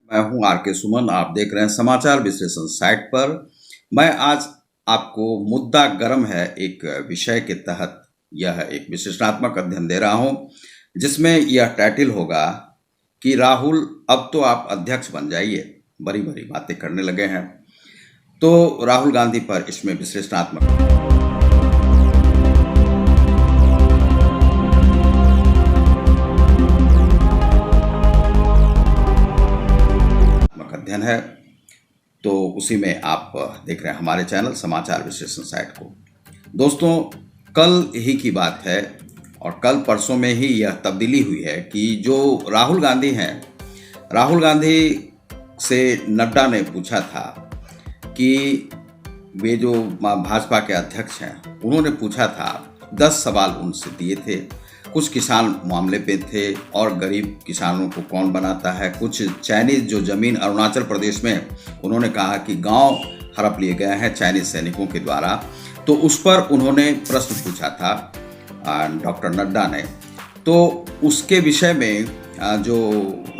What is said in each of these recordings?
मैं हूं आर के सुमन। आप देख रहे हैं समाचार विश्लेषण साइट पर। मैं आज आपको मुद्दा गर्म है एक विषय के तहत यह एक विश्लेषणात्मक अध्ययन दे रहा हूं, जिसमें यह टाइटल होगा कि राहुल अब तो आप अध्यक्ष बन जाइए, बड़ी बड़ी बातें करने लगे हैं। तो राहुल गांधी पर इसमें विश्लेषणात्मक अध्ययन है, तो उसी में आप देख रहे हैं हमारे चैनल समाचार विश्लेषण साइट को। दोस्तों, कल ही की बात है और कल परसों में ही यह तब्दीली हुई है कि जो राहुल गांधी हैं, राहुल गांधी से नड्डा ने पूछा था कि वे जो भाजपा के अध्यक्ष हैं, उन्होंने पूछा था, 10 सवाल उनसे दिए थे। कुछ किसान मामले पे थे और गरीब किसानों को कौन बनाता है, कुछ चाइनीज जो जमीन अरुणाचल प्रदेश में उन्होंने कहा कि गांव हड़प लिए गए हैं चाइनीज सैनिकों के द्वारा, तो उस पर उन्होंने प्रश्न पूछा था डॉक्टर नड्डा ने। तो उसके विषय में जो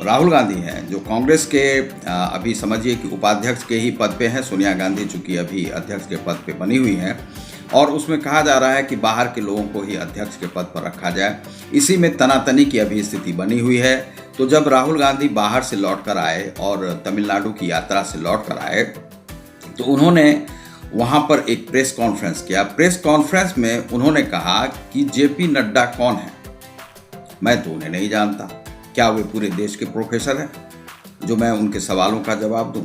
राहुल गांधी हैं, जो कांग्रेस के अभी समझिए कि उपाध्यक्ष के ही पद पे हैं, सोनिया गांधी चूंकि अभी अध्यक्ष के पद पे बनी हुई हैं, और उसमें कहा जा रहा है कि बाहर के लोगों को ही अध्यक्ष के पद पर रखा जाए। इसी में तनातनी की अभी स्थिति बनी हुई है। तो जब राहुल गांधी बाहर से लौट कर आए और तमिलनाडु की यात्रा से लौट कर आए, तो उन्होंने वहाँ पर एक प्रेस कॉन्फ्रेंस किया। प्रेस कॉन्फ्रेंस में उन्होंने कहा कि जेपी नड्डा कौन है, मैं तो उन्हें नहीं जानता। क्या वे पूरे देश के प्रोफेसर हैं जो मैं उनके सवालों का जवाब दूं?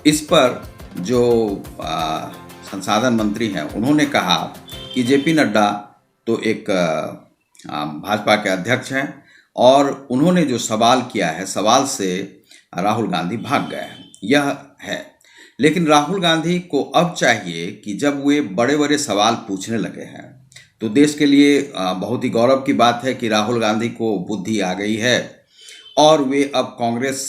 इस पर जो संसाधन मंत्री हैं, उन्होंने कहा कि जेपी नड्डा तो एक भाजपा के अध्यक्ष हैं और उन्होंने जो सवाल किया है, सवाल से राहुल गांधी भाग गए हैं, यह है। लेकिन राहुल गांधी को अब चाहिए कि जब वे बड़े बड़े सवाल पूछने लगे हैं, तो देश के लिए बहुत ही गौरव की बात है कि राहुल गांधी को बुद्धि आ गई है और वे अब कांग्रेस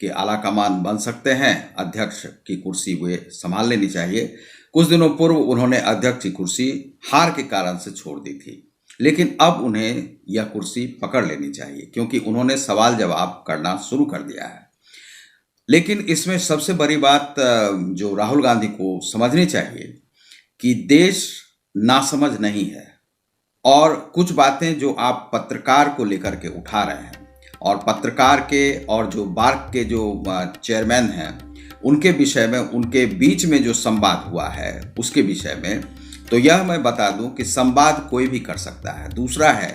के आला कमान बन सकते हैं। अध्यक्ष की कुर्सी वे संभाल लेनी चाहिए। कुछ दिनों पूर्व उन्होंने अध्यक्ष की कुर्सी हार के कारण से छोड़ दी थी, लेकिन अब उन्हें यह कुर्सी पकड़ लेनी चाहिए क्योंकि उन्होंने सवाल जवाब करना शुरू कर दिया है। लेकिन इसमें सबसे बड़ी बात जो राहुल गांधी को समझनी चाहिए कि देश नासमझ नहीं है, और कुछ बातें जो आप पत्रकार को लेकर के उठा रहे हैं, और पत्रकार के और जो बार्क के जो चेयरमैन हैं, उनके विषय में, उनके बीच में जो संवाद हुआ है उसके विषय में, तो यह मैं बता दूं कि संवाद कोई भी कर सकता है। दूसरा है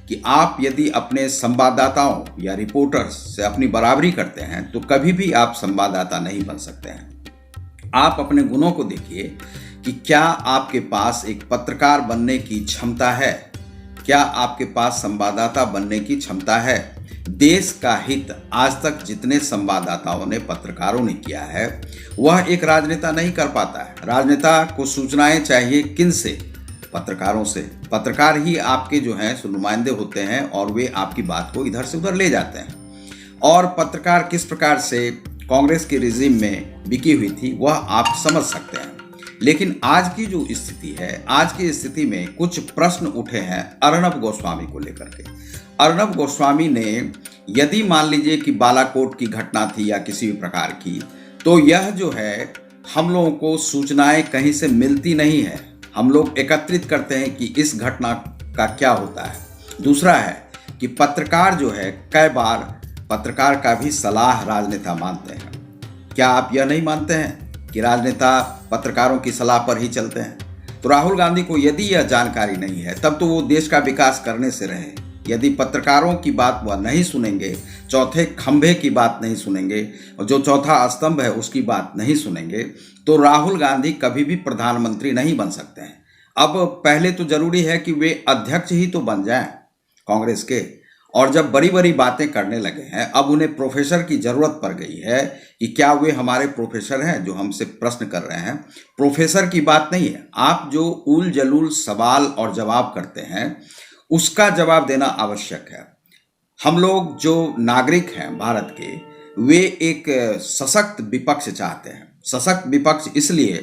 कि आप यदि अपने संवाददाताओं या रिपोर्टर्स से अपनी बराबरी करते हैं तो कभी भी आप संवाददाता नहीं बन सकते हैं। आप अपने गुणों को देखिए कि क्या आपके पास एक पत्रकार बनने की क्षमता है, क्या आपके पास संवाददाता बनने की क्षमता है। देश का हित आज तक जितने संवाददाताओं ने, पत्रकारों ने किया है, वह एक राजनेता नहीं कर पाता है। राजनेता को सूचनाएं चाहिए किन से? पत्रकारों से। पत्रकार ही आपके जो हैं सो नुमाइंदे होते हैं और वे आपकी बात को इधर से उधर ले जाते हैं। और पत्रकार किस प्रकार से कांग्रेस के रिजीम में बिकी हुई थी वह आप समझ सकते हैं। लेकिन आज की जो स्थिति है, आज की स्थिति में कुछ प्रश्न उठे हैं अर्नब गोस्वामी को लेकर के। अर्नब गोस्वामी ने, यदि मान लीजिए कि बालाकोट की घटना थी या किसी भी प्रकार की, तो यह जो है हम लोगों को सूचनाएं कहीं से मिलती नहीं है। हम लोग एकत्रित करते हैं कि इस घटना का क्या होता है। दूसरा है कि पत्रकार जो है, कई बार पत्रकार का भी सलाह राजनेता मानते हैं। क्या आप यह नहीं मानते हैं कि राजनेता पत्रकारों की सलाह पर ही चलते हैं? तो राहुल गांधी को यदि यह जानकारी नहीं है, तब तो वो देश का विकास करने से रहे। यदि पत्रकारों की बात वह नहीं सुनेंगे, चौथे खंभे की बात नहीं सुनेंगे, और जो चौथा स्तंभ है उसकी बात नहीं सुनेंगे, तो राहुल गांधी कभी भी प्रधानमंत्री नहीं बन सकते हैं। अब पहले तो जरूरी है कि वे अध्यक्ष ही तो बन जाएं कांग्रेस के, और जब बड़ी बड़ी बातें करने लगे हैं, अब उन्हें प्रोफेसर की जरूरत पड़ गई है कि क्या वे हमारे प्रोफेसर हैं जो हमसे प्रश्न कर रहे हैं। प्रोफेसर की बात नहीं है, आप जो उल जलूल सवाल और जवाब करते हैं उसका जवाब देना आवश्यक है। हम लोग जो नागरिक हैं भारत के, वे एक सशक्त विपक्ष चाहते हैं। सशक्त विपक्ष इसलिए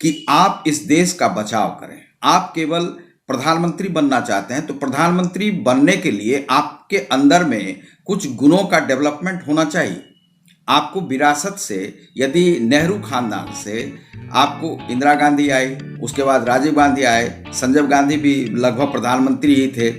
कि आप इस देश का बचाव करें। आप केवल प्रधानमंत्री बनना चाहते हैं तो प्रधानमंत्री बनने के लिए आपके अंदर में कुछ गुणों का डेवलपमेंट होना चाहिए। आपको विरासत से, यदि नेहरू खानदान से आपको इंदिरा गांधी आई, उसके बाद राजीव गांधी आए, संजय गांधी भी लगभग प्रधानमंत्री ही थे,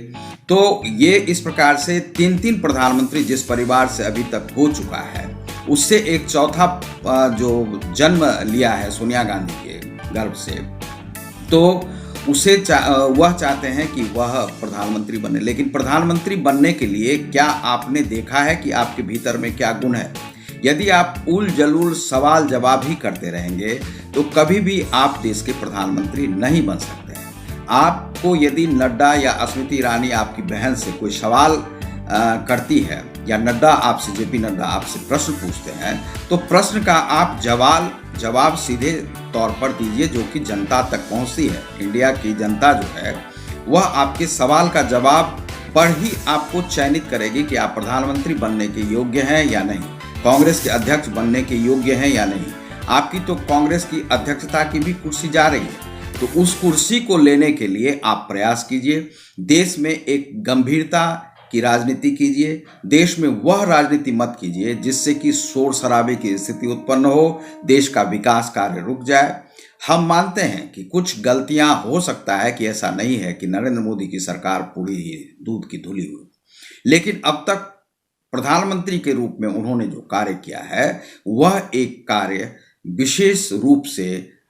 तो ये इस प्रकार से तीन तीन प्रधानमंत्री जिस परिवार से अभी तक हो चुका है, उससे एक चौथा जो जन्म लिया है सोनिया गांधी के गर्भ से, तो उसे वह चाहते हैं कि वह प्रधानमंत्री बने। लेकिन प्रधानमंत्री बनने के लिए क्या आपने देखा है कि आपके भीतर में क्या गुण है? यदि आप उल जलूल सवाल जवाब ही करते रहेंगे तो कभी भी आप देश के प्रधानमंत्री नहीं बन सकते हैं। आपको यदि नड्डा या स्मृति ईरानी आपकी बहन से कोई सवाल करती है, या नड्डा आपसे, जेपी नड्डा आपसे प्रश्न पूछते हैं, तो प्रश्न का आप जवाब सीधे तौर पर दीजिए जो कि जनता तक पहुंचती है। इंडिया की जनता जो है वह आपके सवाल का जवाब पर ही आपको चयनित करेगी कि आप प्रधानमंत्री बनने के योग्य हैं या नहीं, कांग्रेस के अध्यक्ष बनने के योग्य हैं या नहीं। आपकी तो कांग्रेस की अध्यक्षता की भी कुर्सी जा रही है, तो उस कुर्सी को लेने के लिए आप प्रयास कीजिए। देश में एक गंभीरता की राजनीति कीजिए। देश में वह राजनीति मत कीजिए जिससे कि शोर शराबे की स्थिति उत्पन्न हो, देश का विकास कार्य रुक जाए। हम मानते हैं कि कुछ गलतियां हो सकता है कि ऐसा नहीं है कि नरेंद्र मोदी की सरकार पूरी ही दूध की धुली हुई, लेकिन अब तक प्रधानमंत्री के रूप में उन्होंने जो कार्य किया है वह एक कार्य विशेष रूप से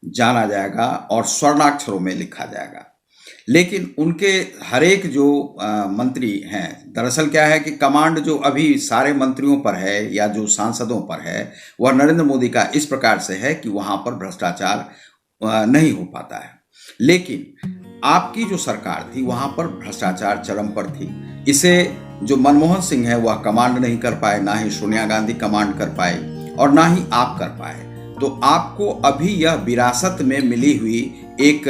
जाना जाएगा और स्वर्णाक्षरों में लिखा जाएगा। लेकिन उनके हर एक जो मंत्री हैं, दरअसल क्या है कि कमांड जो अभी सारे मंत्रियों पर है या जो सांसदों पर है, वह नरेंद्र मोदी का इस प्रकार से है कि वहां पर भ्रष्टाचार नहीं हो पाता है। लेकिन आपकी जो सरकार थी वहां पर भ्रष्टाचार चरम पर थी। इसे जो मनमोहन सिंह है वह कमांड नहीं कर पाए, ना ही सोनिया गांधी कमांड कर पाए और ना ही आप कर पाए। तो आपको अभी यह विरासत में मिली हुई एक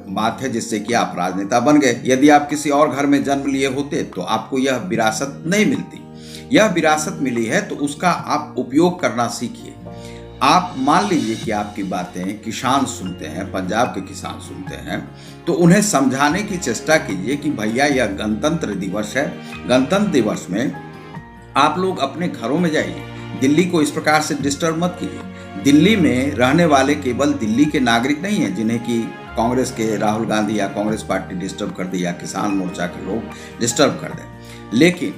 बात है जिससे कि आप राजनेता बन गए। यदि आप किसी और घर में जन्म लिए होते तो आपको यह विरासत नहीं मिलती। यह विरासत मिली है तो उसका आप उपयोग करना सीखिए। आप मान लीजिए कि आपकी बातें किसान सुनते हैं, पंजाब के किसान सुनते हैं, तो उन्हें समझाने की चेष्टा कीजिए कि भैया यह गणतंत्र दिवस है। गणतंत्र दिवस में आप लोग अपने घरों में जाइए, दिल्ली को इस प्रकार से डिस्टर्ब मत कीजिए। दिल्ली में रहने वाले केवल दिल्ली के नागरिक नहीं हैं जिन्हें कि कांग्रेस के राहुल गांधी या कांग्रेस पार्टी डिस्टर्ब कर दे या किसान मोर्चा के लोग डिस्टर्ब कर दें, लेकिन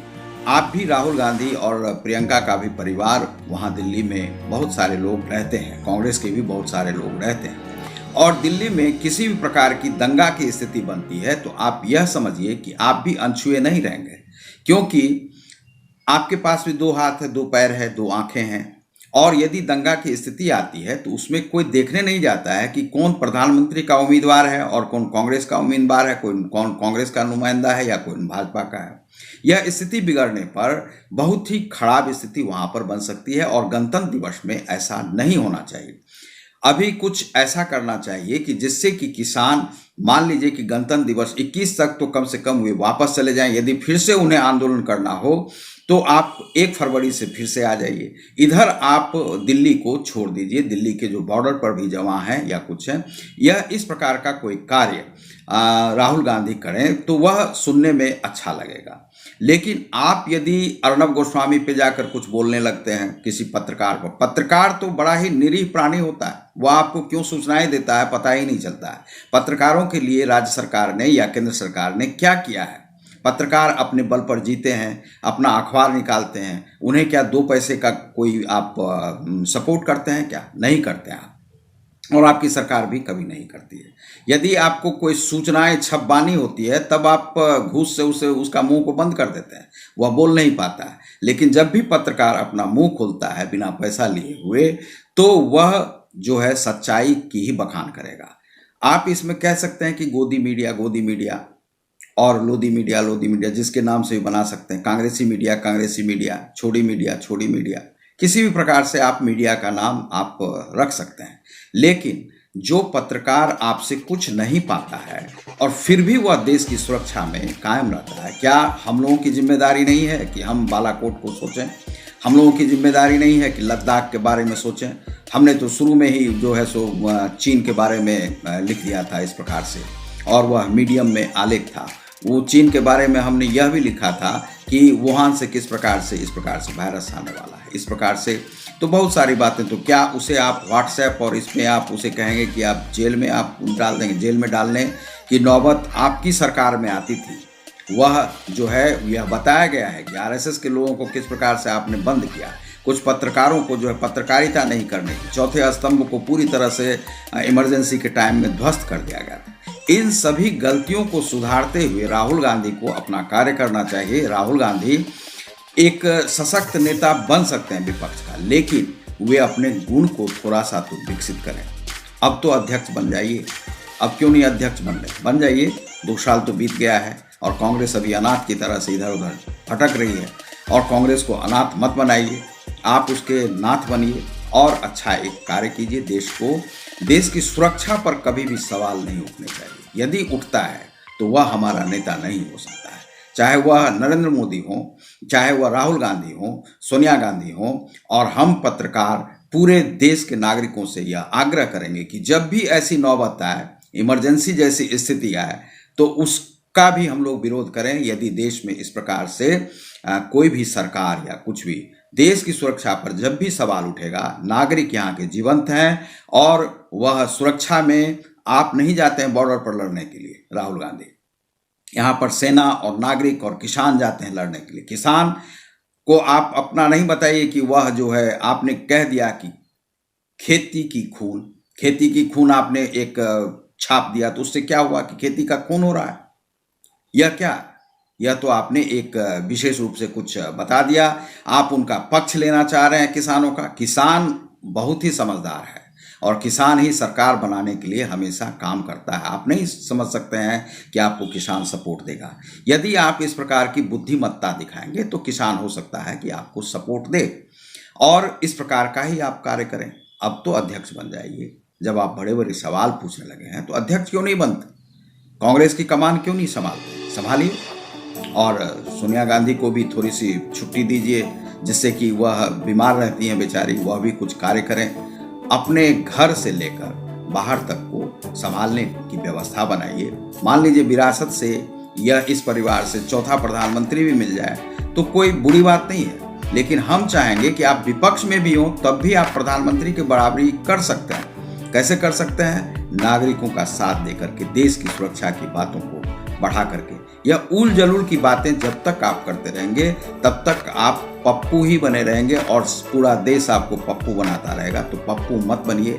आप भी, राहुल गांधी और प्रियंका का भी परिवार वहाँ दिल्ली में बहुत सारे लोग रहते हैं, कांग्रेस के भी बहुत सारे लोग रहते हैं। और दिल्ली में किसी भी प्रकार की दंगा की स्थिति बनती है तो आप यह समझिए कि आप भी अनछुए नहीं रहेंगे, क्योंकि आपके पास भी 2 हाथ है, 2 पैर है, 2 आंखें हैं। और यदि दंगा की स्थिति आती है तो उसमें कोई देखने नहीं जाता है कि कौन प्रधानमंत्री का उम्मीदवार है और कौन कांग्रेस का उम्मीदवार है, कौन कांग्रेस का नुमाइंदा है या कौन भाजपा का है। यह स्थिति बिगड़ने पर बहुत ही खराब स्थिति वहां पर बन सकती है और गणतंत्र दिवस में ऐसा नहीं होना चाहिए। अभी कुछ ऐसा करना चाहिए कि जिससे कि किसान, मान लीजिए कि गणतंत्र दिवस 21 तक तो कम से कम वे वापस चले जाएं। यदि फिर से उन्हें आंदोलन करना हो तो आप 1 फरवरी से फिर से आ जाइए। इधर आप दिल्ली को छोड़ दीजिए, दिल्ली के जो बॉर्डर पर भी जवान हैं या कुछ हैं, यह इस प्रकार का कोई कार्य राहुल गांधी करें तो वह सुनने में अच्छा लगेगा। लेकिन आप यदि अर्नब गोस्वामी पे जाकर कुछ बोलने लगते हैं किसी पत्रकार को, पत्रकार तो बड़ा ही निरीह प्राणी होता है, वह आपको क्यों सूचनाएं देता है पता ही नहीं चलता है। पत्रकारों के लिए राज्य सरकार ने या केंद्र सरकार ने क्या किया है? पत्रकार अपने बल पर जीते हैं, अपना अखबार निकालते हैं, उन्हें क्या 2 पैसे का कोई आप सपोर्ट करते हैं? क्या नहीं करते हैं। और आपकी सरकार भी कभी नहीं करती है। यदि आपको कोई सूचनाएं छपवानी होती है तब आप घूस से उसका मुंह को बंद कर देते हैं, वह बोल नहीं पाता है। लेकिन जब भी पत्रकार अपना मुंह खोलता है बिना पैसा लिए हुए तो वह जो है सच्चाई की ही बखान करेगा। आप इसमें कह सकते हैं कि गोदी मीडिया और लोधी मीडिया जिसके नाम से भी बना सकते हैं, कांग्रेसी मीडिया, छोड़ी मीडिया, किसी भी प्रकार से आप मीडिया का नाम आप रख सकते हैं। लेकिन जो पत्रकार आपसे कुछ नहीं पाता है और फिर भी वह देश की सुरक्षा में कायम रहता है, क्या हम लोगों की जिम्मेदारी नहीं है कि हम बालाकोट को सोचें? हम लोगों की जिम्मेदारी नहीं है कि लद्दाख के बारे में सोचें? हमने तो शुरू में ही जो है सो चीन के बारे में लिख दिया था इस प्रकार से, और वह मीडियम में आलेख था। वो चीन के बारे में हमने यह भी लिखा था कि वुहान से किस प्रकार से इस प्रकार से वायरस आने वाला है, इस प्रकार से तो बहुत सारी बातें। तो क्या उसे आप व्हाट्सएप और इसमें आप उसे कहेंगे कि आप जेल में आप डाल देंगे, जेल में डालने की नौबत आपकी सरकार में आती थी। वह जो है यह बताया गया है कि आरएसएस के लोगों को किस प्रकार से आपने बंद किया, कुछ पत्रकारों को जो है पत्रकारिता नहीं करने की, चौथे स्तंभ को पूरी तरह से इमरजेंसी के टाइम में ध्वस्त कर दिया गया था। इन सभी गलतियों को सुधारते हुए राहुल गांधी को अपना कार्य करना चाहिए। राहुल गांधी एक सशक्त नेता बन सकते हैं विपक्ष का, लेकिन वे अपने गुण को थोड़ा सा तो विकसित करें। अब तो अध्यक्ष बन जाइए, अब क्यों नहीं अध्यक्ष बन जाइए। 2 साल तो बीत गया है और कांग्रेस अभी अनाथ की तरह से इधर उधर भटक रही है, और कांग्रेस को अनाथ मत बनाइए, आप उसके नाथ बनिए और अच्छा एक कार्य कीजिए। देश की सुरक्षा पर कभी भी सवाल नहीं उठने चाहिए। यदि उठता है तो वह हमारा नेता नहीं हो सकता है, चाहे वह नरेंद्र मोदी हो, चाहे वह राहुल गांधी हो, सोनिया गांधी हो। और हम पत्रकार पूरे देश के नागरिकों से यह आग्रह करेंगे कि जब भी ऐसी नौबत आए, इमरजेंसी जैसी स्थिति आए, तो उसका भी हम लोग विरोध करें। यदि देश में इस प्रकार से कोई भी सरकार या कुछ भी देश की सुरक्षा पर जब भी सवाल उठेगा, नागरिक यहाँ के जीवंत हैं और वह सुरक्षा में आप नहीं जाते हैं बॉर्डर पर लड़ने के लिए। राहुल गांधी यहाँ पर सेना और नागरिक और किसान जाते हैं लड़ने के लिए। किसान को आप अपना नहीं बताइए कि वह जो है, आपने कह दिया कि खेती की खून आपने एक छाप दिया, तो उससे क्या हुआ कि खेती का खून हो रहा है? यह क्या? यह तो आपने एक विशेष रूप से कुछ बता दिया। आप उनका पक्ष लेना चाह रहे हैं किसानों का। किसान बहुत ही समझदार है और किसान ही सरकार बनाने के लिए हमेशा काम करता है। आप नहीं समझ सकते हैं कि आपको किसान सपोर्ट देगा। यदि आप इस प्रकार की बुद्धिमत्ता दिखाएंगे तो किसान हो सकता है कि आपको सपोर्ट दे, और इस प्रकार का ही आप कार्य करें। अब तो अध्यक्ष बन जाइए। जब आप बड़े बड़े सवाल पूछने लगे हैं तो अध्यक्ष क्यों नहीं बनते? कांग्रेस की कमान क्यों नहीं संभालिए? और सोनिया गांधी को भी थोड़ी सी छुट्टी दीजिए, जिससे कि वह बीमार रहती हैं बेचारी, वह भी कुछ कार्य करें। अपने घर से लेकर बाहर तक को संभालने की व्यवस्था बनाइए। मान लीजिए विरासत से या इस परिवार से चौथा प्रधानमंत्री भी मिल जाए तो कोई बुरी बात नहीं है, लेकिन हम चाहेंगे कि आप विपक्ष में भी हों तब भी आप प्रधानमंत्री की बराबरी कर सकते हैं। कैसे कर सकते हैं? नागरिकों का साथ देकर के, देश की सुरक्षा की बातों को बढ़ा करके। यह उल जलूल की बातें जब तक आप करते रहेंगे तब तक आप पप्पू ही बने रहेंगे और पूरा देश आपको पप्पू बनाता रहेगा। तो पप्पू मत बनिए,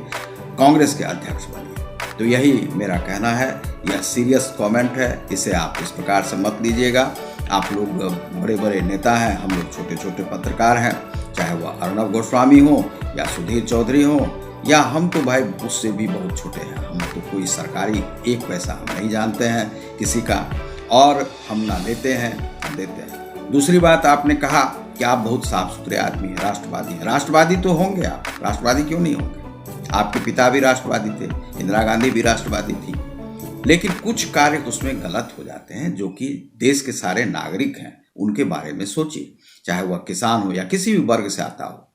कांग्रेस के अध्यक्ष बनिए। तो यही मेरा कहना है। यह सीरियस कमेंट है, इसे आप इस प्रकार से मत लीजिएगा। आप लोग बड़े बड़े नेता हैं, हम लोग छोटे छोटे पत्रकार हैं, चाहे वह अर्णव गोस्वामी हो या सुधीर चौधरी हो, या हम तो भाई उससे भी बहुत छोटे हैं। हम तो कोई सरकारी एक पैसा हम नहीं जानते हैं किसी का, और हम ना लेते हैं ना देते हैं। दूसरी बात, आपने कहा कि आप बहुत साफ सुथरे आदमी हैं, राष्ट्रवादी हैं। राष्ट्रवादी तो होंगे आप, राष्ट्रवादी क्यों नहीं होंगे? आपके पिता भी राष्ट्रवादी थे, इंदिरा गांधी भी राष्ट्रवादी थी, लेकिन कुछ कार्य उसमें गलत हो जाते हैं जो कि देश के सारे नागरिक हैं, उनके बारे में सोचिए, चाहे वह किसान हो या किसी भी वर्ग से आता हो।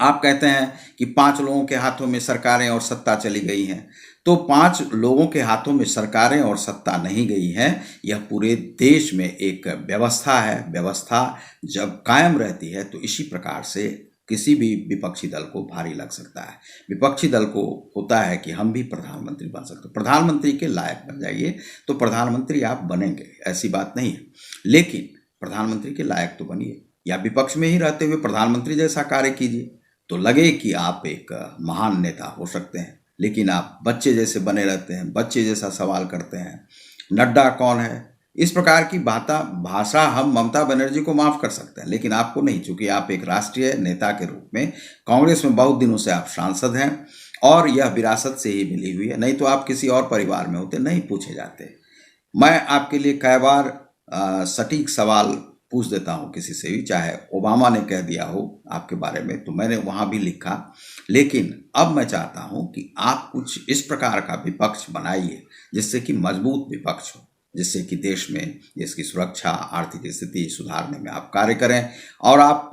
आप कहते हैं कि 5 लोगों के हाथों में सरकारें और सत्ता चली गई हैं, तो 5 लोगों के हाथों में सरकारें और सत्ता नहीं गई है। यह पूरे देश में एक व्यवस्था है। व्यवस्था जब कायम रहती है तो इसी प्रकार से किसी भी विपक्षी दल को भारी लग सकता है। विपक्षी दल को होता है कि हम भी प्रधानमंत्री बन सकते हैं। प्रधानमंत्री के लायक बन जाइए तो प्रधानमंत्री आप बनेंगे, ऐसी बात नहीं है, लेकिन प्रधानमंत्री के लायक तो बनिए, या विपक्ष में ही रहते हुए प्रधानमंत्री जैसा कार्य कीजिए, तो लगे कि आप एक महान नेता हो सकते हैं। लेकिन आप बच्चे जैसे बने रहते हैं, बच्चे जैसा सवाल करते हैं, नड्डा कौन है, इस प्रकार की भाषा हम ममता बनर्जी को माफ कर सकते हैं, लेकिन आपको नहीं, चूंकि आप एक राष्ट्रीय नेता के रूप में कांग्रेस में बहुत दिनों से आप सांसद हैं और यह विरासत से ही मिली हुई है। नहीं तो आप किसी और परिवार में होते, नहीं पूछे जाते। मैं आपके लिए कई बार सटीक सवाल पूछ देता हूं किसी से भी, चाहे ओबामा ने कह दिया हो आपके बारे में तो मैंने वहां भी लिखा, लेकिन अब मैं चाहता हूं कि आप कुछ इस प्रकार का विपक्ष बनाइए जिससे कि मजबूत विपक्ष हो, जिससे कि देश में देश की सुरक्षा, आर्थिक स्थिति सुधारने में आप कार्य करें। और आप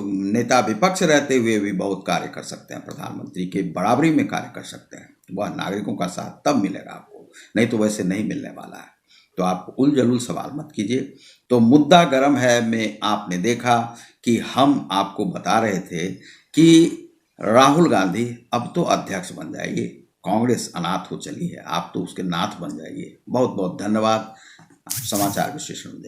नेता विपक्ष रहते हुए भी बहुत कार्य कर सकते हैं, प्रधानमंत्री के बराबरी में कार्य कर सकते हैं। वह नागरिकों का साथ तब मिलेगा आपको, नहीं तो वैसे नहीं मिलने वाला है। तो आप उल जलूल सवाल मत कीजिए। तो तो मुद्दा गर्म है में आपने देखा कि हम आपको बता रहे थे कि राहुल गांधी अब तो अध्यक्ष बन जाइए, कांग्रेस अनाथ हो चली है, आप तो उसके नाथ बन जाइए। बहुत बहुत धन्यवाद समाचार विश्लेषण।